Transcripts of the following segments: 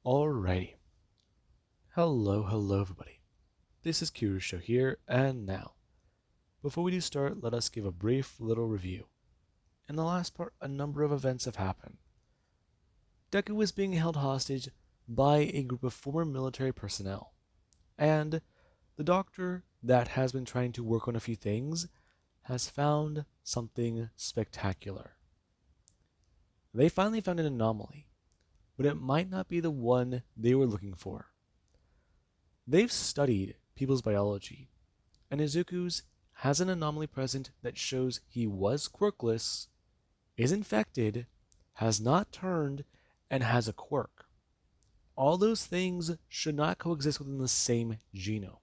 Alrighty. Hello everybody. This is Kirusho here, and now, before we do start, let us give a brief little review. In the last part, a number of events have happened. Deku was being held hostage by a group of former military personnel, and the doctor that has been trying to work on a few things has found something spectacular. They finally found an anomaly, but it might not be the one they were looking for. They've studied people's biology, and Izuku's has an anomaly present that shows he was quirkless, is infected, has not turned, and has a quirk. All those things should not coexist within the same genome.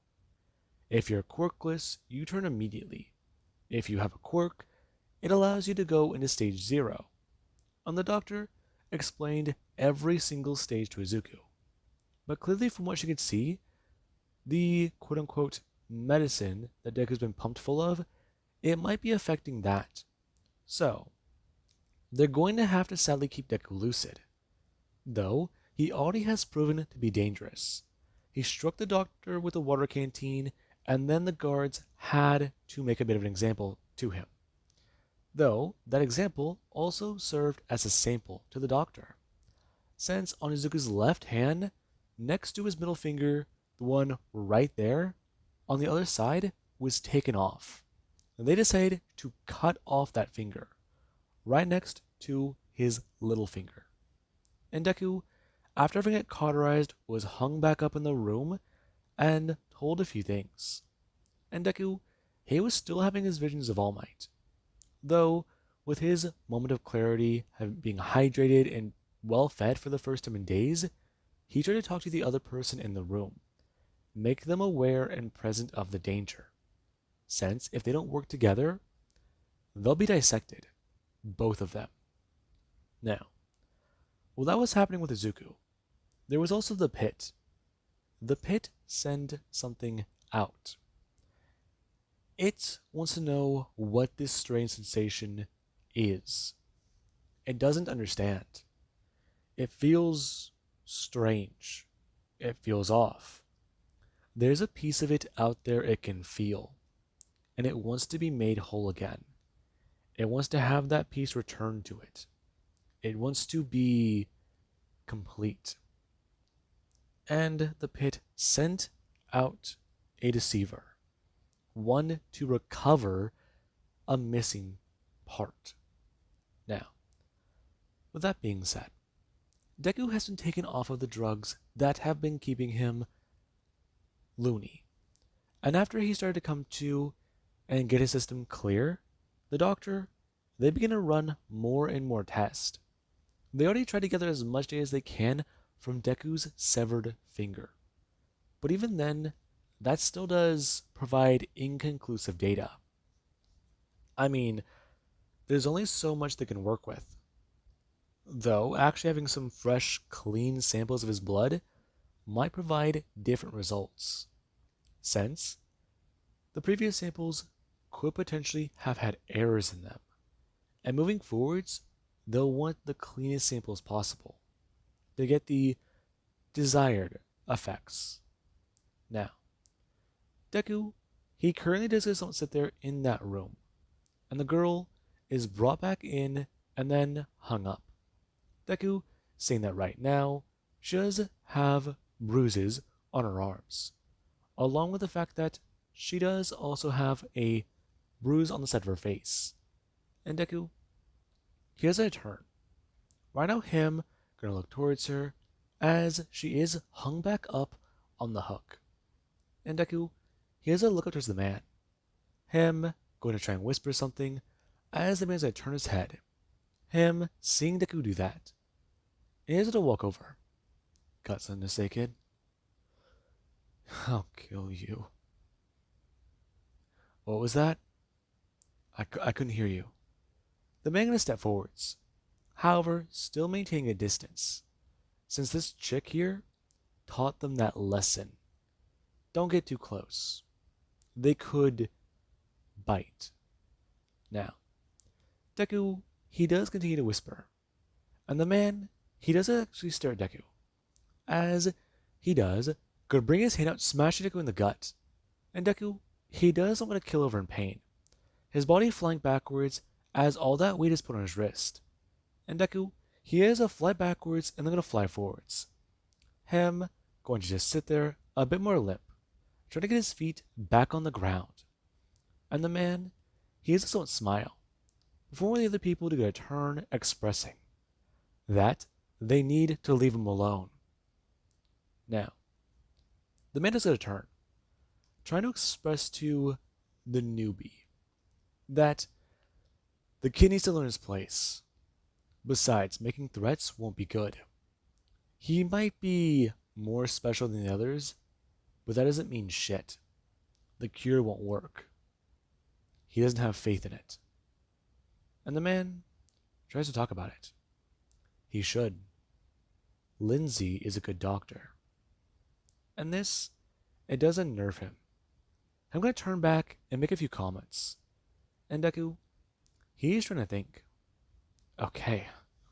If you're quirkless, you turn immediately. If you have a quirk, it allows you to go into stage 0. And the doctor explained every single stage to Izuku. But clearly from what she could see, the quote-unquote medicine that Deku's been pumped full of, it might be affecting that. So, they're going to have to sadly keep Deku lucid. Though, he already has proven to be dangerous. He struck the doctor with a water canteen, and then the guards had to make a bit of an example to him. Though, that example also served as a sample to the doctor. Since on Izuku's left hand, next to his middle finger, the one right there, on the other side, was taken off. And they decided to cut off that finger, right next to his little finger. And Deku, after having it cauterized, was hung back up in the room and told a few things. And Deku, he was still having his visions of All Might. Though, with his moment of clarity, being hydrated and well fed for the first time in days, he tried to talk to the other person in the room, make them aware and present of the danger. Since if they don't work together, they'll be dissected, both of them. Now, while that was happening with Izuku, there was also the pit. The pit sent something out. It wants to know what this strange sensation is. It doesn't understand. It feels strange. It feels off. There's a piece of it out there it can feel, and it wants to be made whole again. It wants to have that piece returned to it. It wants to be complete. And the pit sent out a deceiver, one to recover a missing part. Now, with that being said, Deku has been taken off of the drugs that have been keeping him loony. And after he started to come to and get his system clear, the doctor, they begin to run more and more tests. They already tried to gather as much data as they can from Deku's severed finger. But even then, that still does provide inconclusive data. I mean, there's only so much they can work with. Though, actually having some fresh, clean samples of his blood might provide different results. Since the previous samples could potentially have had errors in them. And moving forwards, they'll want the cleanest samples possible to get the desired effects. Now, Deku, he currently does not sit there in that room, and the girl is brought back in and then hung up. Deku saying that right now, she does have bruises on her arms, along with the fact that she does also have a bruise on the side of her face. And Deku, he has a turn. Right now him gonna look towards her as she is hung back up on the hook. And Deku, he has a look up towards the man. Him going to try and whisper something as the man's gonna turn his head. Him seeing Deku do that. And he's gonna walk over. Got something to say, kid? I'll kill you. What was that? I couldn't hear you. The man gonna step forwards, however, still maintaining a distance, since this chick here taught them that lesson. Don't get too close. They could bite. Now, Deku, he does continue to whisper, and the man, he does actually stare at Deku, As he does, could bring his hand out, smashing Deku in the gut. And Deku, he doesn't want to kill over in pain. His body flying backwards as all that weight is put on his wrist. And Deku, he is a fly backwards and then going to fly forwards. Him going to just sit there, a bit more limp, trying to get his feet back on the ground. And the man, he is also smile, before one of the other people to get a turn expressing that they need to leave him alone. Now, the man does get a turn, trying to express to the newbie that the kid needs to learn his place. Besides, making threats won't be good. He might be more special than the others, but that doesn't mean shit. The cure won't work. He doesn't have faith in it. And the man tries to talk about it. He should. Lindsay is a good doctor. And this, it does unnerve him. I'm going to turn back and make a few comments. And Deku, he's trying to think. Okay.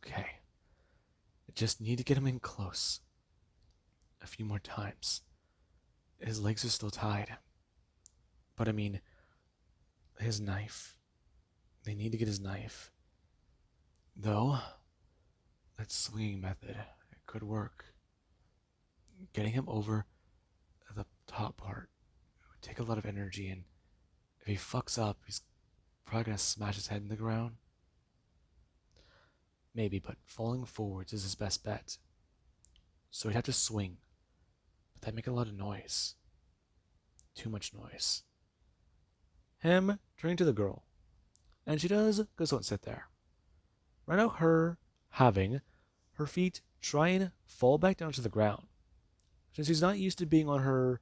I just need to get him in close. A few more times. His legs are still tied. But I mean, his knife. They need to get his knife. Though, that swinging method, it could work. Getting him over the top part would take a lot of energy, and if he fucks up, he's probably gonna smash his head in the ground. Maybe, but falling forwards is his best bet. So he'd have to swing, but that'd make a lot of noise. Too much noise. Him turning to the girl, and she does just won't sit there. Right now, her having her feet try and fall back down to the ground, since she's not used to being on her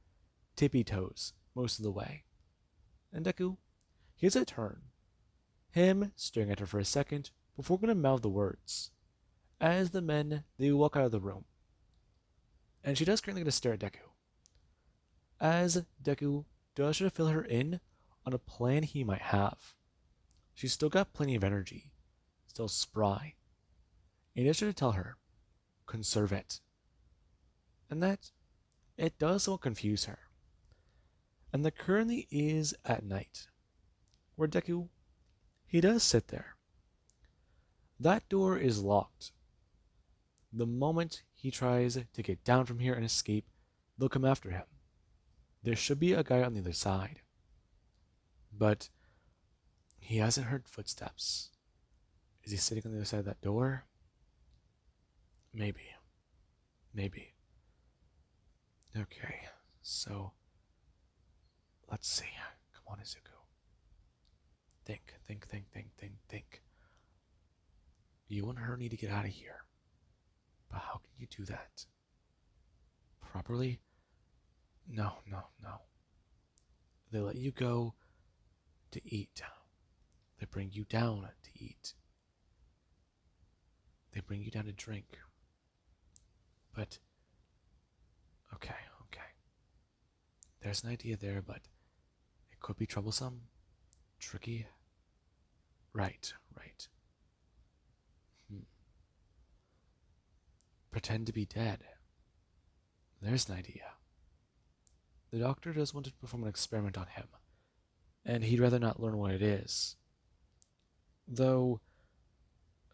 tippy toes most of the way. And Deku, he has a turn. Him staring at her for a second before going to mouth the words. As the men, they walk out of the room. And she does currently going to stare at Deku. As Deku does try to fill her in on a plan he might have. She's still got plenty of energy, still spry. And he does try to tell her, conserve it. And that, it does somewhat confuse her. And that currently is at night, where Deku, he does sit there. That door is locked. The moment he tries to get down from here and escape, they'll come after him. There should be a guy on the other side. But he hasn't heard footsteps. Is he sitting on the other side of that door? Maybe. Okay, so let's see. Come on, Izuku. Think. You and her need to get out of here. But how can you do that? Properly? No. They let you go to eat. They bring you down to eat. They bring you down to drink. But, okay. There's an idea there, but it could be troublesome, tricky. Right. Pretend to be dead. There's an idea. The doctor does want to perform an experiment on him, and he'd rather not learn what it is. Though,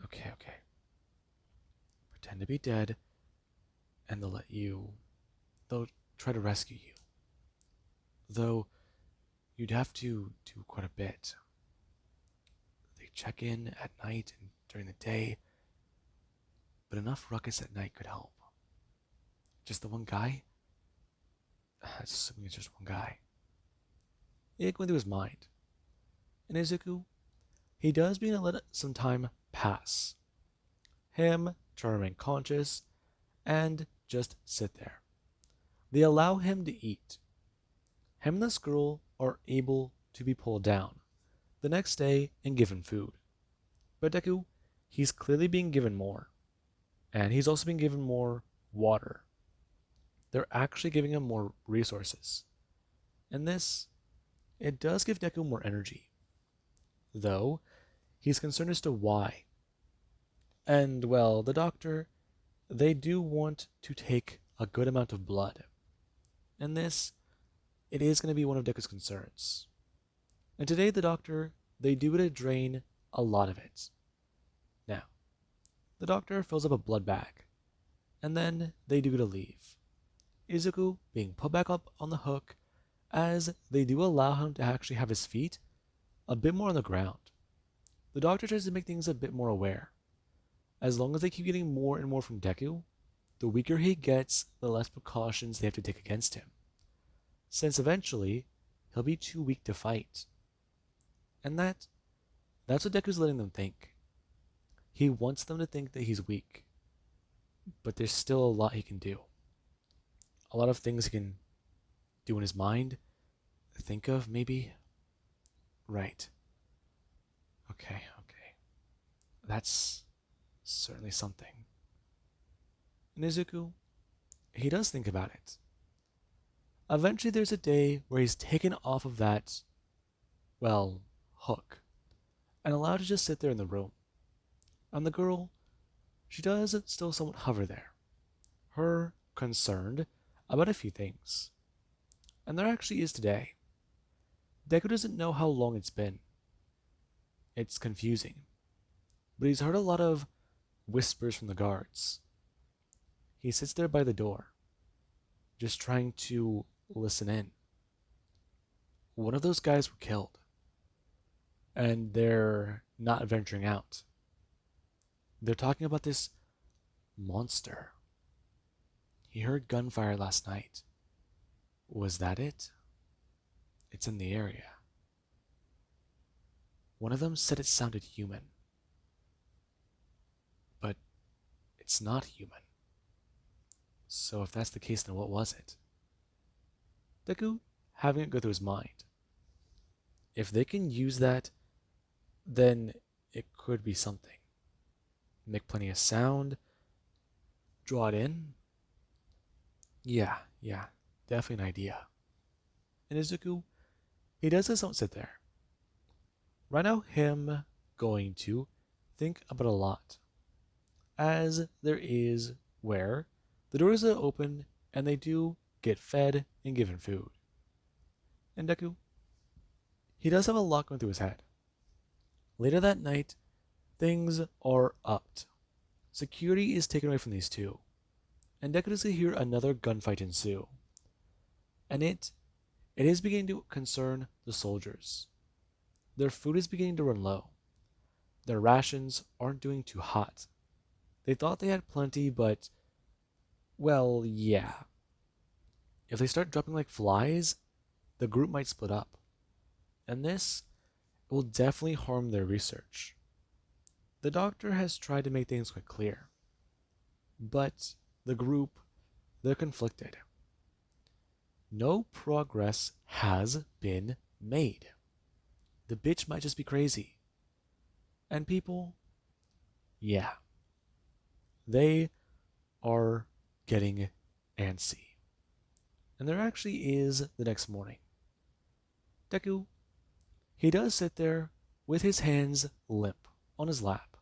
okay. Pretend to be dead, and they'll try to rescue you. Though, you'd have to do quite a bit. They check in at night and during the day, but enough ruckus at night could help. Just the one guy? Assuming it's just one guy. It went through his mind. And Izuku, he does begin to let some time pass. Him try to remain conscious and just sit there. They allow him to eat. Him and this girl are able to be pulled down the next day and given food. But Deku, he's clearly being given more. And he's also being given more water. They're actually giving him more resources. And this, it does give Deku more energy. Though, he's concerned as to why. And, well, the doctor, they do want to take a good amount of blood. And this, it is going to be one of Deku's concerns. And today they do it to drain a lot of it. Now, the doctor fills up a blood bag, and then they do to leave. Izuku being put back up on the hook, as they do allow him to actually have his feet a bit more on the ground. The doctor tries to make things a bit more aware. As long as they keep getting more and more from Deku, the weaker he gets, the less precautions they have to take against him. Since eventually, he'll be too weak to fight. And that's what Deku's letting them think. He wants them to think that he's weak. But there's still a lot he can do. A lot of things he can do in his mind. Think of, maybe? Right. Okay. That's certainly something. And Izuku, he does think about it. Eventually there's a day where he's taken off of that, well, hook, and allowed to just sit there in the room. And the girl, she does still somewhat hover there. Her concerned about a few things. And there actually is today. Deku doesn't know how long it's been. It's confusing. But he's heard a lot of whispers from the guards. He sits there by the door, just trying to listen in. One of those guys were killed, and they're not venturing out. They're talking about this monster. He heard gunfire last night. Was that it? It's in the area. One of them said it sounded human. But it's not human. So if that's the case, then what was it? Deku having it go through his mind. If they can use that, then it could be something. Make plenty of sound. Draw it in. Yeah, definitely an idea. And Izuku, he does just don't sit there. Right now, him going to think about a lot. As there is where the doors are open and they do get fed and given food. And Deku, he does have a lot going through his head. Later that night, things are upped. Security is taken away from these two. And Deku does hear another gunfight ensue. And it is beginning to concern the soldiers. Their food is beginning to run low. Their rations aren't doing too hot. They thought they had plenty, but, well, yeah. If they start dropping like flies, the group might split up. And this will definitely harm their research. The doctor has tried to make things quite clear. But the group, they're conflicted. No progress has been made. The bitch might just be crazy. And people, yeah, they are getting antsy. And there actually is the next morning. Deku, he does sit there with his hands limp on his lap,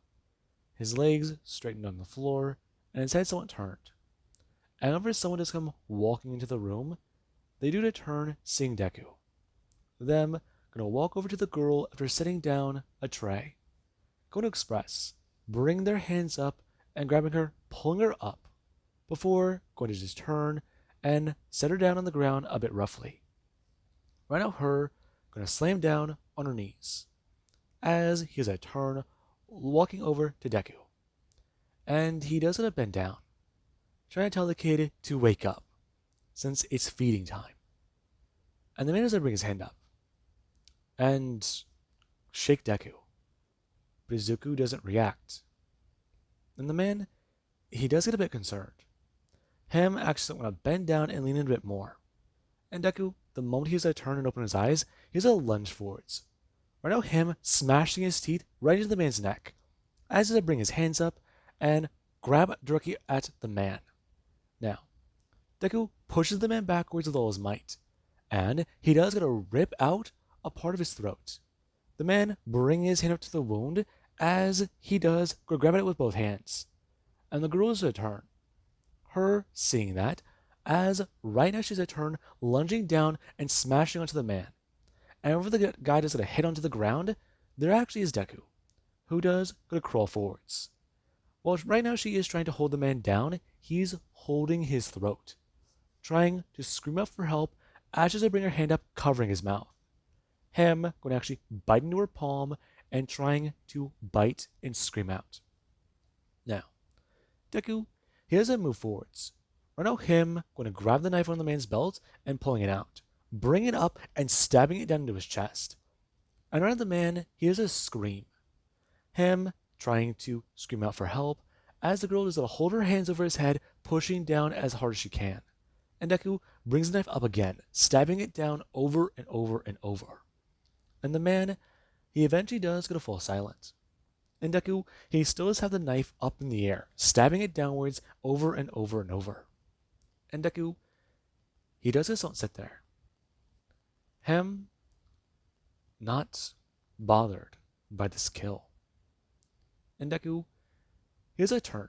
his legs straightened on the floor, and his head somewhat turned. And whenever someone does come walking into the room, they do to turn, seeing Deku. Them gonna walk over to the girl after setting down a tray. Going to express, bring their hands up and grabbing her, pulling her up, before going to just turn and set her down on the ground a bit roughly. Right now her gonna slam down on her knees, as he has a turn, walking over to Deku. And he does gonna bend down, trying to tell the kid to wake up, since it's feeding time. And the man doesn't bring his hand up and shake Deku. But Izuku doesn't react. And the man, he does get a bit concerned. Him actually want to bend down and lean in a bit more. And Deku, the moment he has to turn and open his eyes, he has a lunge forwards. Right now him smashing his teeth right into the man's neck, as he bring his hands up and grab directly at the man. Now, Deku pushes the man backwards with all his might, and he does get to rip out a part of his throat. The man bringing his hand up to the wound, as he does grab at it with both hands. And the girl is to turn. Her seeing that, as right now she's a turn lunging down and smashing onto the man. And whenever the guy does get a hit onto the ground, there actually is Deku, who does gonna crawl forwards. While right now she is trying to hold the man down, he's holding his throat, trying to scream out for help as she's to bring her hand up, covering his mouth. Him going to actually bite into her palm and trying to bite and scream out. Now, Deku, he doesn't move forwards. Right now, him going to grab the knife on the man's belt and pulling it out, bringing it up and stabbing it down into his chest. And right now, the man, he does a scream. Him trying to scream out for help as the girl is going to hold her hands over his head, pushing down as hard as she can. And Deku brings the knife up again, stabbing it down over and over and over. And the man, he eventually does go to fall silent. And Deku, he still does have the knife up in the air, stabbing it downwards over and over and over. And Deku, he does just don't sit there. Him, not bothered by this kill. And Deku, here's a turn.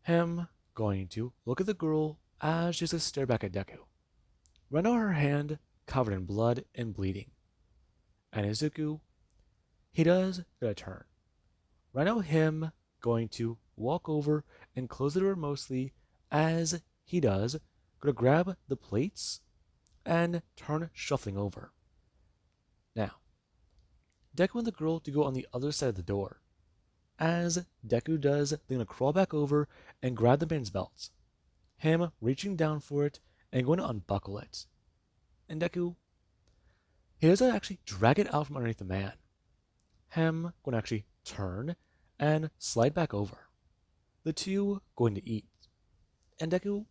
Him going to look at the girl as she's to stare back at Deku. Right now her hand covered in blood and bleeding. And Izuku, he does get a turn. Right now him going to walk over and close the door mostly as he does, going to grab the plates and turn shuffling over. Now, Deku and the girl to go on the other side of the door. As Deku does, they're going to crawl back over and grab the man's belt. Him reaching down for it and going to unbuckle it. And Deku, he does actually drag it out from underneath the man. Him going to actually turn and slide back over. The two going to eat. And Deku,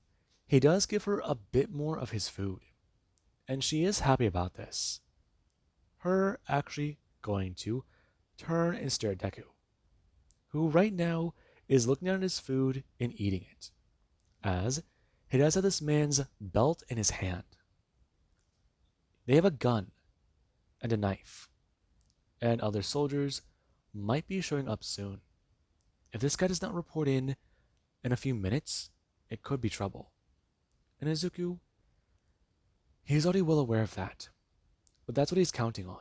he does give her a bit more of his food. And she is happy about this. Her actually going to turn and stare at Deku, who right now is looking down at his food and eating it, as he does have this man's belt in his hand. They have a gun and a knife, and other soldiers might be showing up soon. If this guy does not report in a few minutes, it could be trouble. And Izuku, he's already well aware of that, but that's what he's counting on.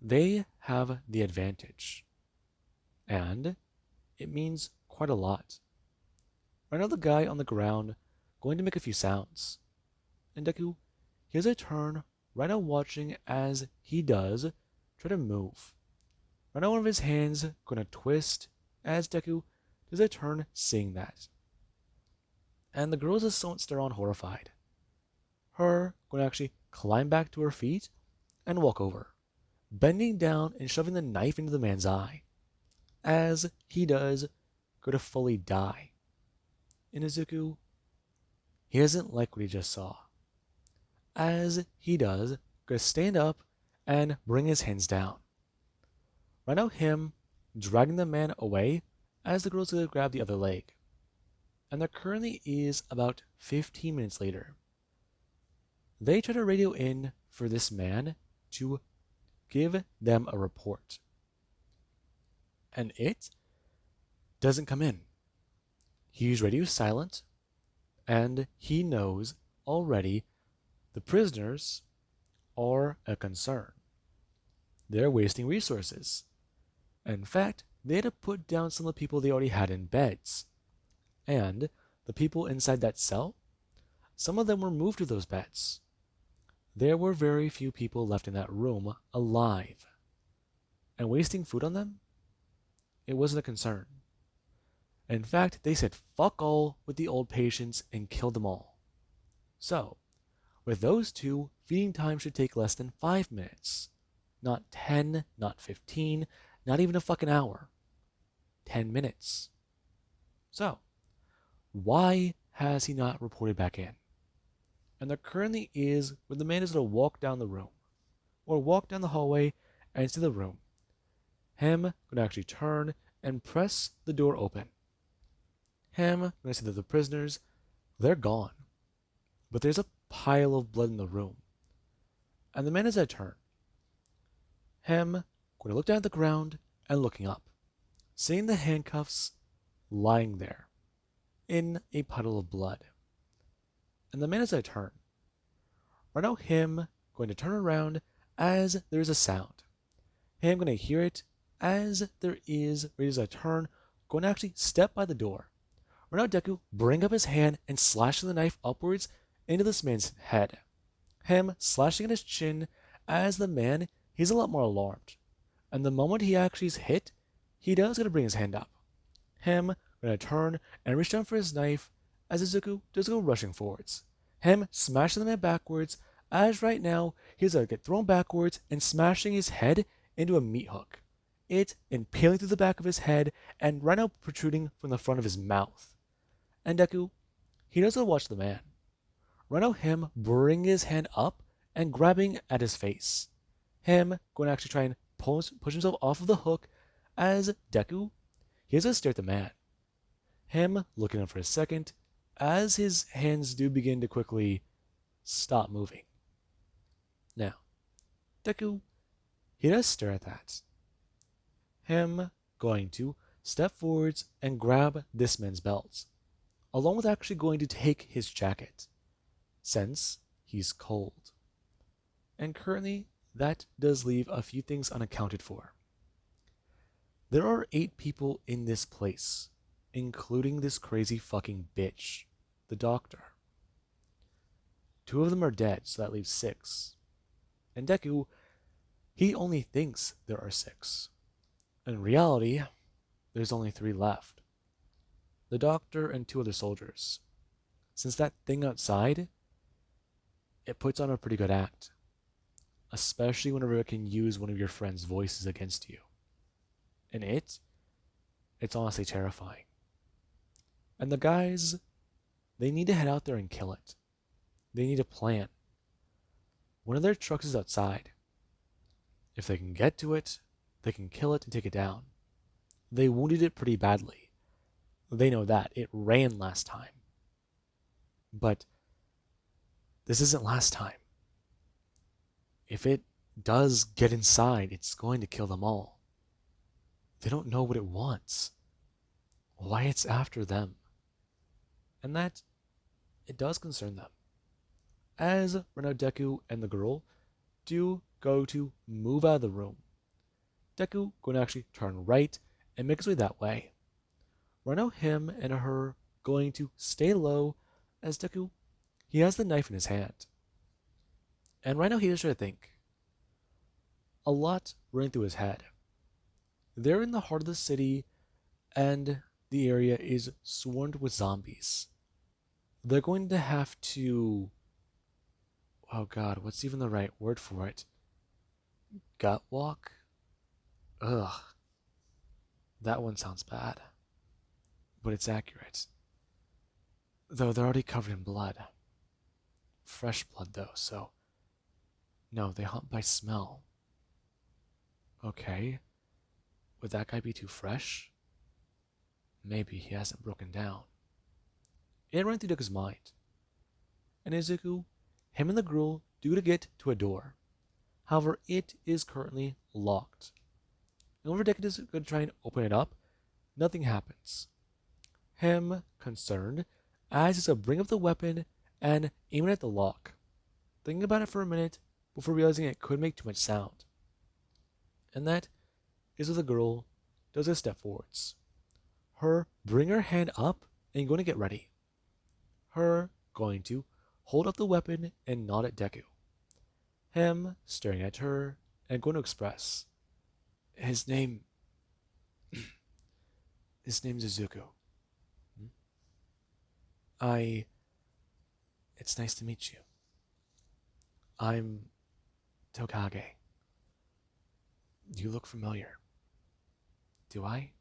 They have the advantage, and it means quite a lot. Right now the guy on the ground going to make a few sounds, and Deku, he has a turn right now watching as he does try to move. Right now one of his hands going to twist as Deku does a turn seeing that. And the girl is still on horrified. Her going to actually climb back to her feet and walk over, bending down and shoving the knife into the man's eye, as he does go to fully die. And Izuku, he doesn't like what he just saw, as he does go to stand up and bring his hands down. Right now him dragging the man away as the girl's going to grab the other leg. And there currently is about 15 minutes later. They try to radio in for this man to give them a report. And it doesn't come in. He's radio silent, and he knows already the prisoners are a concern. They're wasting resources. In fact, they had to put down some of the people they already had in beds. And the people inside that cell, some of them were moved to those beds. There were very few people left in that room alive. And wasting food on them? It wasn't a concern. In fact, they said fuck all with the old patients and killed them all. So, with those two, feeding time should take less than 5 minutes. Not 10, not 15, not even a fucking hour. 10 minutes. So, why has he not reported back in? And there currently is where the man is going to walk down the room, or walk down the hallway and into the room. Him going to actually turn and press the door open. Him going to see that the prisoners, they're gone. But there's a pile of blood in the room. And the man is at turn. Him going to look down at the ground and looking up, seeing the handcuffs lying there. in a puddle of blood. And the man is going to turn. Right now, him going to turn around as there is a sound. Him going to hear it as there is a turn, going to actually step by the door. Right now, Deku bring up his hand and slashing the knife upwards into this man's head. Him slashing at his chin as the man, he's a lot more alarmed. And the moment he actually is hit, he does going to bring his hand up. Him going to turn and reach down for his knife as Izuku does go rushing forwards. Him smashing the man backwards as right now he's going to get thrown backwards and smashing his head into a meat hook. It impaling through the back of his head and right now protruding from the front of his mouth. And Deku, he doesn't watch the man. Right now him bringing his hand up and grabbing at his face. Him going to actually try and push himself off of the hook as Deku, he has to stare at the man. Him looking up for a second as his hands do begin to quickly stop moving. Now, Deku, he does stare at that. Him going to step forwards and grab this man's belt, along with actually going to take his jacket, since he's cold. And currently, that does leave a few things unaccounted for. There are 8 people in this place, including this crazy fucking bitch, the doctor. 2 of them are dead, so that leaves 6. And Deku, he only thinks there are 6. In reality, there's only 3 left. The doctor and 2 other soldiers. Since that thing outside, it puts on a pretty good act. Especially whenever it can use one of your friend's voices against you. And it's honestly terrifying. And the guys, they need to head out there and kill it. They need a plan. One of their trucks is outside. If they can get to it, they can kill it and take it down. They wounded it pretty badly. They know that. It ran last time. But this isn't last time. If it does get inside, it's going to kill them all. They don't know what it wants. Why it's after them. And that, it does concern them. As Renault Deku and the girl do go to move out of the room. Deku going to actually turn right and make his way that way. Renault, him and her going to stay low as Deku, he has the knife in his hand. And right now he is trying to think. A lot running through his head. They're in the heart of the city and the area is swarmed with zombies. They're going to have to... Oh god, what's even the right word for it? Gut walk? Ugh. That one sounds bad. But it's accurate. Though they're already covered in blood. Fresh blood though, so... No, they hunt by smell. Okay. Would that guy be too fresh? Maybe he hasn't broken down. It ran through Deku's mind. And Izuku, him and the girl do to get to a door. However, it is currently locked. And whenever Deku is going to try and open it up, nothing happens. Him concerned, as he's going to bring up the weapon and aim it at the lock. Thinking about it for a minute before realizing it could make too much sound. And that is where the girl does a step forwards. Her bring her hand up and going to get ready. Her going to hold up the weapon and nod at Deku. Him staring at her and going to express. His name's Izuku. It's nice to meet you. I'm Tokage. You look familiar. Do I?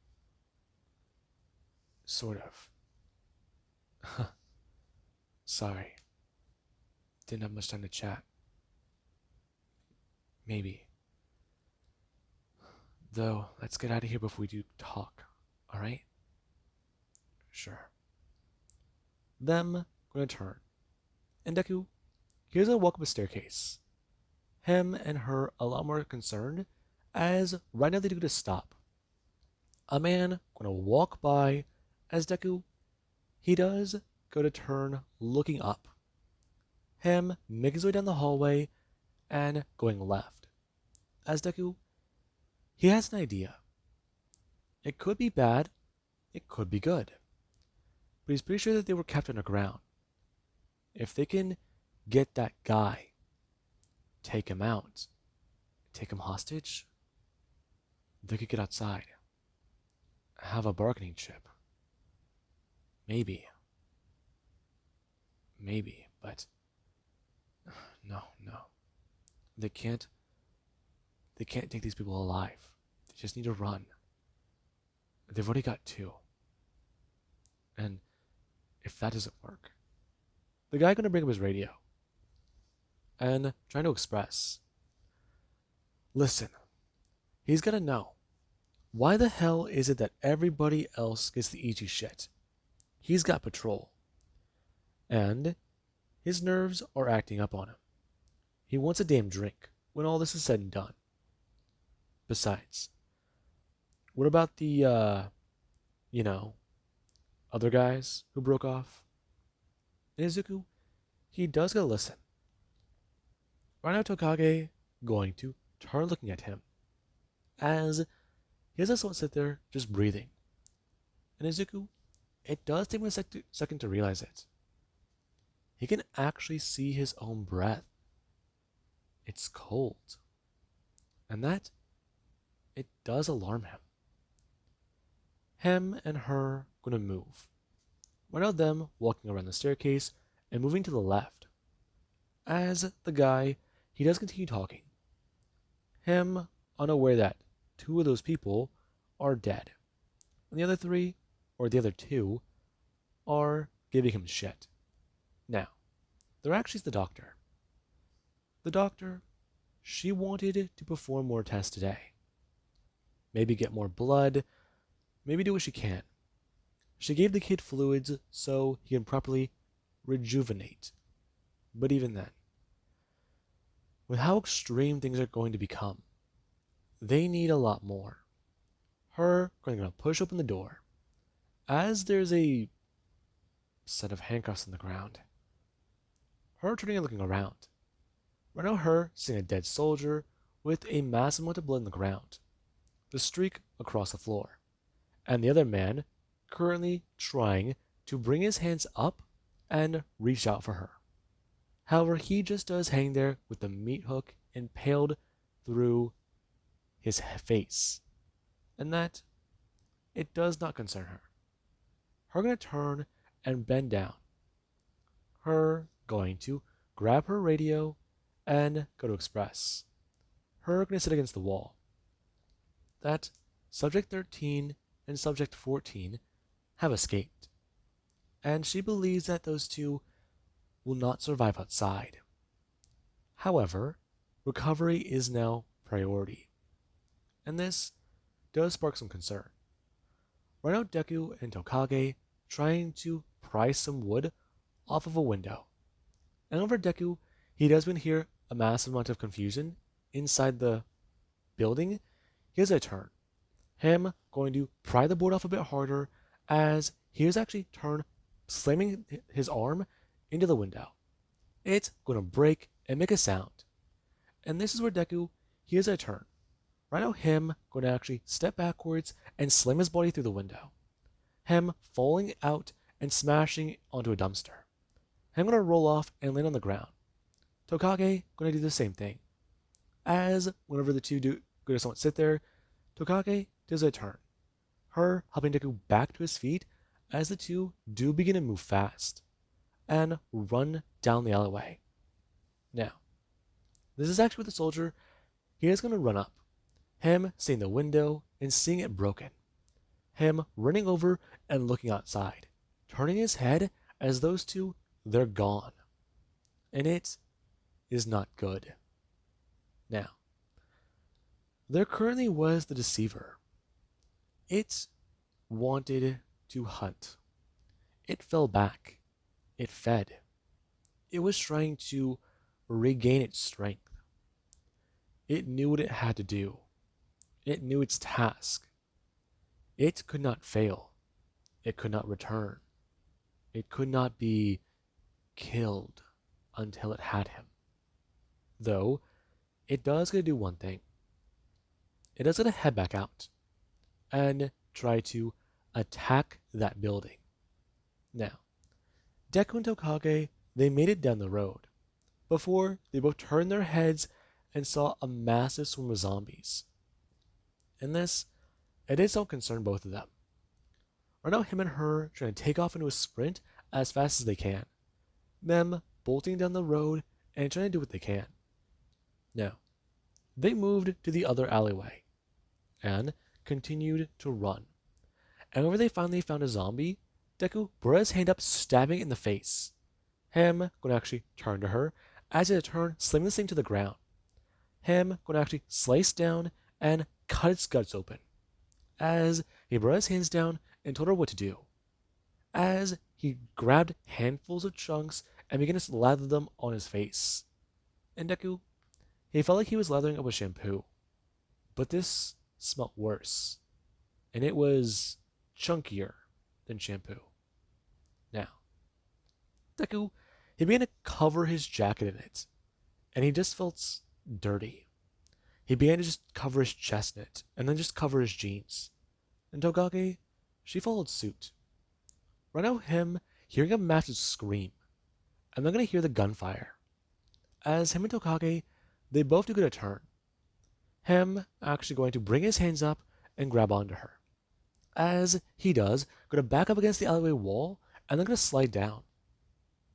Sort of. Sorry. Didn't have much time to chat. Maybe. Though, let's get out of here before we do talk. Alright? Sure. Them gonna turn. And Deku, here's a walk up a staircase. Him and her a lot more concerned, as right now they do to stop. A man gonna walk by as Deku, he does go to turn looking up. Him making his way down the hallway and going left. As Deku, he has an idea. It could be bad, it could be good. But he's pretty sure that they were kept underground. If they can get that guy, take him out, take him hostage, they could get outside, have a bargaining chip. Maybe. Maybe, but no, no. They can't take these people alive. They just need to run. They've already got two. And if that doesn't work, the guy gonna bring up his radio and trying to express. Listen, he's gotta know. Why the hell is it that everybody else gets the easy shit? He's got patrol. And his nerves are acting up on him. He wants a damn drink when all this is said and done. Besides, what about the, other guys who broke off? Izuku, he does gotta listen. Right now, Tokage going to turn looking at him, as he has someone sit there just breathing. And Izuku, it does take him a second to realize it. He can actually see his own breath. It's cold. And that, it does alarm him. Him and her gonna move. Right now them walking around the staircase and moving to the left. As the guy, he does continue talking. Him unaware that two of those people are dead. And the other three, or the other two, are giving him shit. Now, there actually is the doctor. The doctor, she wanted to perform more tests today. Maybe get more blood, maybe do what she can. She gave the kid fluids so he can properly rejuvenate. But even then, with how extreme things are going to become, they need a lot more. Her going to push open the door, as there's a set of handcuffs on the ground. Her turning and looking around. Right now her seeing a dead soldier with a massive amount of blood on the ground. The streak across the floor. And the other man currently trying to bring his hands up and reach out for her. However, he just does hang there with the meat hook impaled through his face. And that, it does not concern her. Her going to turn and bend down. Her going to grab her radio and go to express. Her going to sit against the wall. That Subject 13 and Subject 14 have escaped. And she believes that those two will not survive outside. However, recovery is now priority. And this does spark some concern. Right now Deku and Tokage trying to pry some wood off of a window. And over Deku, he does hear a massive amount of confusion inside the building. He has a turn. Him going to pry the board off a bit harder as he is actually turn slamming his arm into the window. It's going to break and make a sound. And this is where Deku, he has a turn. Right now him going to actually step backwards and slam his body through the window. Him falling out and smashing onto a dumpster. Him going to roll off and land on the ground. Tokage going to do the same thing. As whenever the two do go to somewhat sit there, Tokage does a turn. Her helping Deku back to his feet as the two do begin to move fast and run down the alleyway. Now, this is actually with the soldier. He is going to run up. Him seeing the window and seeing it broken. Him running over and looking outside, turning his head as those two, they're gone. And it is not good. Now, there currently was the deceiver. It wanted to hunt. It fell back. It fed. It was trying to regain its strength. It knew what it had to do. It knew its task. It could not fail. It could not return. it could not be killed until it had him. Though, it does gonna do one thing. It does gonna head back out and try to attack that building. Now, Deku and Tokage, they made it down the road before they both turned their heads and saw a massive swarm of zombies. And this, it did so concern both of them. Right now, him and her trying to take off into a sprint as fast as they can. Them bolting down the road and trying to do what they can. Now, they moved to the other alleyway and continued to run. And whenever they finally found a zombie, Deku brought his hand up, stabbing it in the face. Him going to actually turn to her, as he turned, slamming this thing to the ground. Him going to actually slice down and cut its guts open, as he brought his hands down and told her what to do. As he grabbed handfuls of chunks and began to lather them on his face. And Deku, he felt like he was lathering up with shampoo. But this smelt worse, and it was chunkier than shampoo. Now, Deku, he began to cover his jacket in it, and he just felt dirty. He began to just cover his chest in it, and then just cover his jeans. And Tokage, she followed suit. Right now, him hearing a massive scream, and then gonna hear the gunfire. As him and Tokage, they both do get a turn. Him actually going to bring his hands up and grab onto her. As he does, gonna back up against the alleyway wall, and then gonna slide down.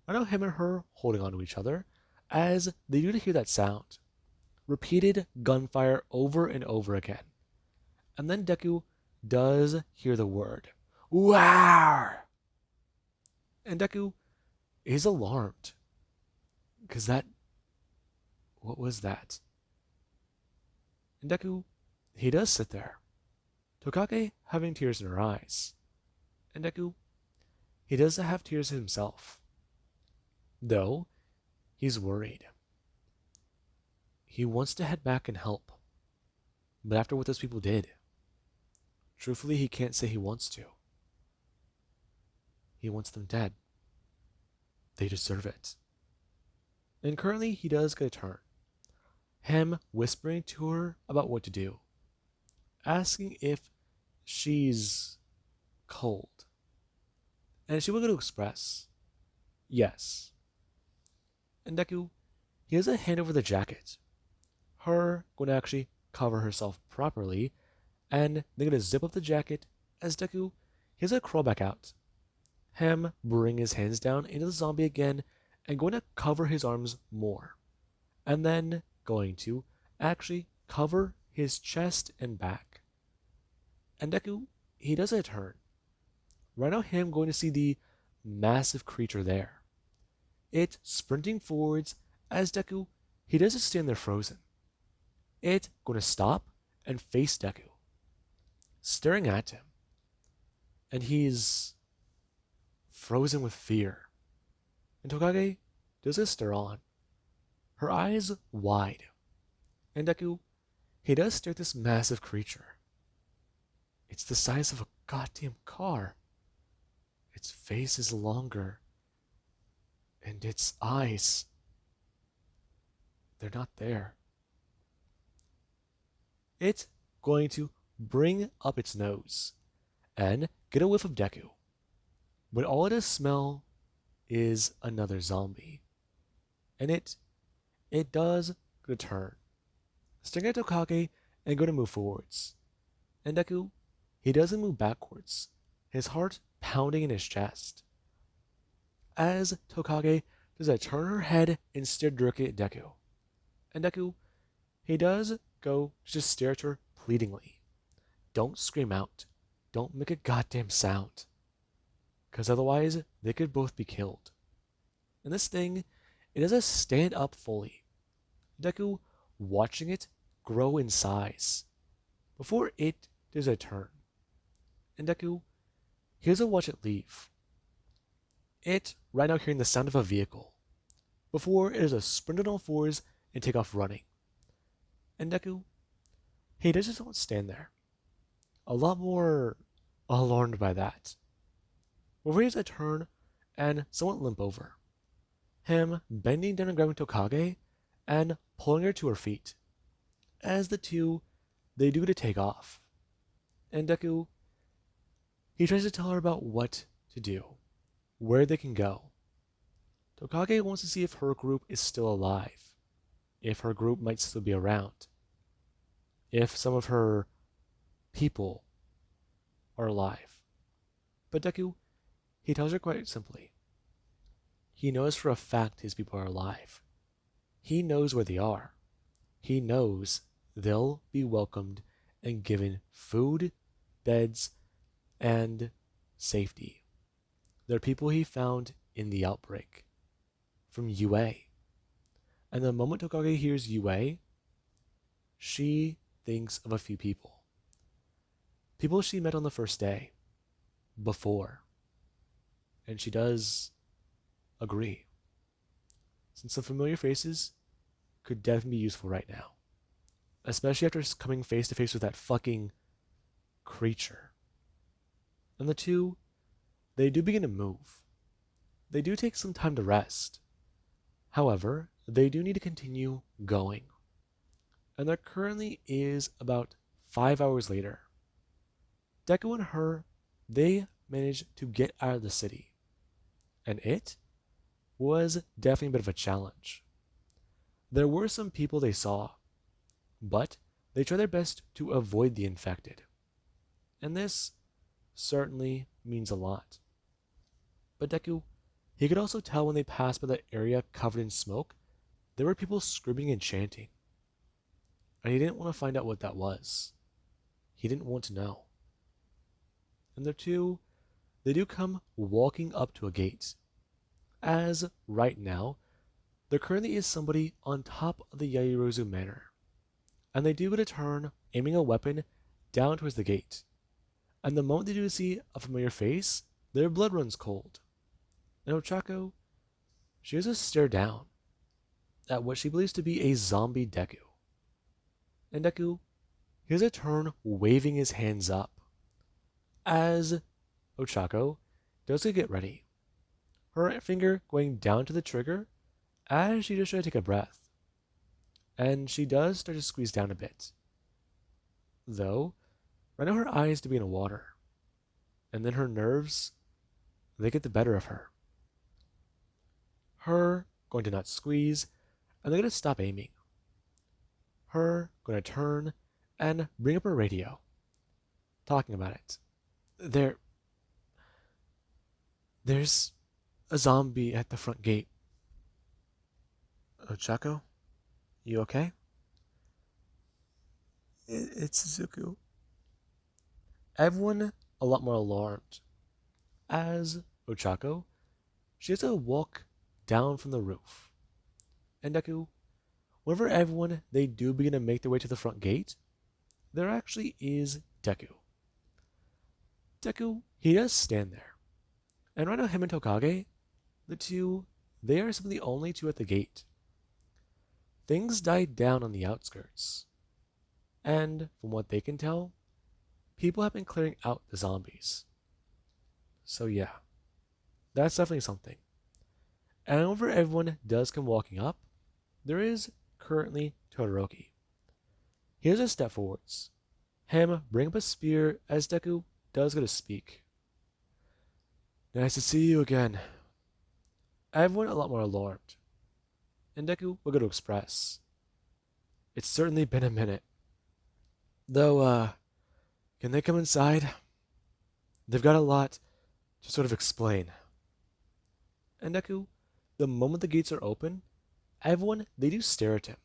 I know him and her holding onto each other, as they do to hear that sound. Repeated gunfire over and over again. And then Deku does hear the word, "Wow!" And Deku is alarmed. Because what was that? And Deku, he does sit there. Tokage having tears in her eyes. And Deku, he does have tears himself. Though, he's worried. He wants to head back and help. But after what those people did, truthfully, he can't say he wants to. He wants them dead. They deserve it. And currently, he does get a turn. Him whispering to her about what to do. Asking if she's cold. And she will go to express yes. And Deku, he has a hand over the jacket. Her going to actually cover herself properly, and they're going to zip up the jacket as Deku, he has to crawl back out. Him bring his hands down into the zombie again and going to cover his arms more. And then going to actually cover his chest and back. And Deku, he does a turn. Right now, him going to see the massive creature there. It sprinting forwards as Deku, he doesn't stand there frozen. It going to stop and face Deku, staring at him. And he's frozen with fear. And Tokage does a stare on, her eyes wide. And Deku, he does stare at this massive creature. It's the size of a goddamn car. Its face is longer. And its eyes, they're not there. It's going to bring up its nose and get a whiff of Deku. But all it does smell is another zombie. And it does go to turn, staring at Tokage and go to move forwards. And Deku, he doesn't move backwards, his heart pounding in his chest. As Tokage does turn her head and stare directly at Deku. And Deku, he does go to just stare at her pleadingly. Don't scream out. Don't make a goddamn sound. Because otherwise, they could both be killed. And this thing, it doesn't stand up fully. Deku watching it grow in size before it does a turn. And Deku, he doesn't watch it leave. It right now hearing the sound of a vehicle before it is a sprint on all fours and take off running. And Deku, he does just don't stand there. A lot more alarmed by that. Before he does a turn and somewhat limp over. Him bending down and grabbing Tokage and pulling her to her feet. As the two, they do to take off. And Deku, he tries to tell her about what to do, where they can go. Tokage wants to see if her group is still alive, if her group might still be around, if some of her people are alive. But Deku, he tells her quite simply. He knows for a fact his people are alive. He knows where they are. He knows they'll be welcomed and given food, beds, and safety. They're people he found in the outbreak from UA. And the moment Tokage hears UA, she thinks of a few people. People she met on the first day, before. And she does agree. Since some familiar faces could definitely be useful right now. Especially after coming face to face with that fucking creature. And the two, they do begin to move. They do take some time to rest. However, they do need to continue going. And there currently is about 5 hours later. Deku and her, they managed to get out of the city. And it was definitely a bit of a challenge. There were some people they saw, but they tried their best to avoid the infected. And this certainly means a lot. But Deku, he could also tell when they passed by the area covered in smoke, there were people screaming and chanting. And he didn't want to find out what that was. He didn't want to know. And the two, they do come walking up to a gate. As right now, there currently is somebody on top of the Yaoyorozu manor. And they do get a turn, aiming a weapon down towards the gate. And the moment they do see a familiar face, their blood runs cold. And Ochako, she has to stare down at what she believes to be a zombie Deku. And Deku, he has a turn waving his hands up. As Ochako does get ready, her finger going down to the trigger as she just tries to take a breath. And she does start to squeeze down a bit. Though, right now her eyes do begin to water. And then her nerves, they get the better of her. Her going to not squeeze, and they're going to stop aiming. Her going to turn and bring up her radio, talking about it. There's a zombie at the front gate. Ochako, you okay? It's Zuko. Everyone a lot more alarmed. As Ochako, she has to walk down from the roof. And Deku, whenever everyone they do begin to make their way to the front gate, there actually is Deku. Deku, he does stand there. And right now him and Tokage, the two, they are some of the only two at the gate. Things died down on the outskirts. And from what they can tell, people have been clearing out the zombies. So yeah, that's definitely something. And whenever everyone does come walking up, there is currently Todoroki. He does a step forwards. Him bring up a spear as Deku does go to speak. Nice to see you again. Everyone a lot more alarmed. And Deku will go to express. It's certainly been a minute. Though, can they come inside? They've got a lot to sort of explain. And Deku, the moment the gates are open, everyone, they do stare at him.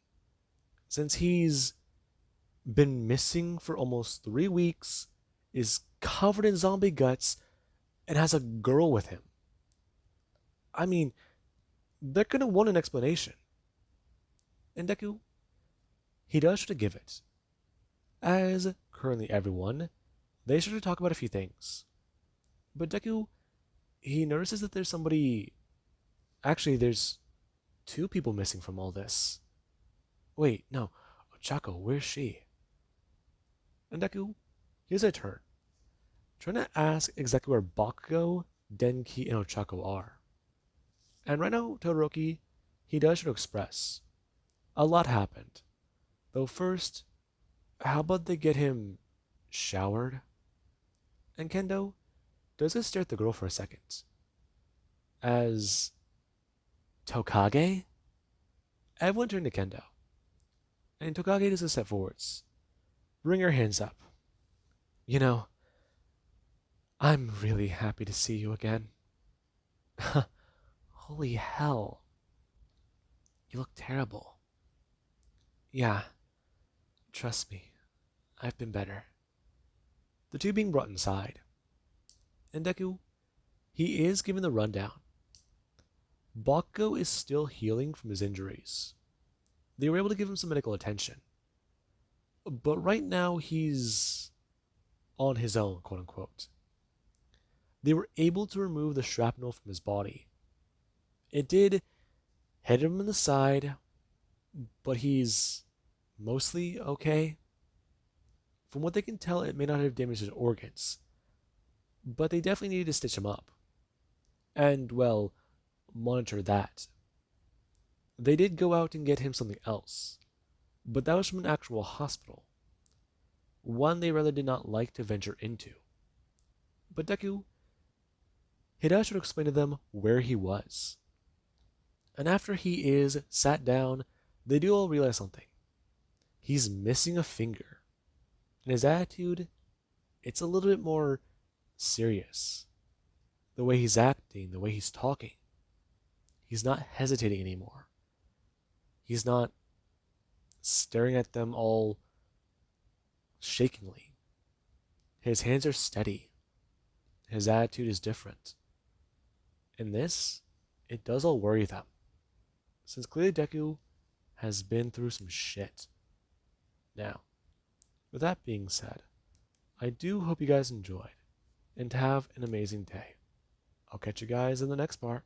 Since he's been missing for almost 3 weeks, is covered in zombie guts, and has a girl with him. I mean, they're gonna want an explanation. And Deku, he does try to give it. As currently everyone, they start to talk about a few things. But Deku, he notices that there's somebody... Actually, there's 2 people missing from all this. Wait, no. Ochako, where's she? And Deku, here's a turn. Trying to ask exactly where Bakugo, Denki, and Ochako are. And right now, Todoroki, he does should express. A lot happened. Though first, how about they get him showered? And Kendo does just stare at the girl for a second. As Tokage? Everyone turned to Kendo. And Tokage does a step forwards. Bring her hands up. You know, I'm really happy to see you again. Holy hell. You look terrible. Yeah, trust me, I've been better. The two being brought inside. And Deku, he is given the rundown. Bakugo is still healing from his injuries. They were able to give him some medical attention. But right now he's on his own, quote unquote. They were able to remove the shrapnel from his body. It did hit him in the side, but he's mostly okay. From what they can tell, it may not have damaged his organs, but they definitely needed to stitch him up. And, well, monitor that. They did go out and get him something else, but that was from an actual hospital. One they rather did not like to venture into. But Deku, Hidashi would explain to them where he was. And after he is sat down, they do all realize something. He's missing a finger. And his attitude, it's a little bit more serious. The way he's acting, the way he's talking. He's not hesitating anymore. He's not staring at them all shakingly. His hands are steady. His attitude is different. And this, it does all worry them. Since clearly Deku has been through some shit. Now, with that being said, I do hope you guys enjoyed and have an amazing day. I'll catch you guys in the next part.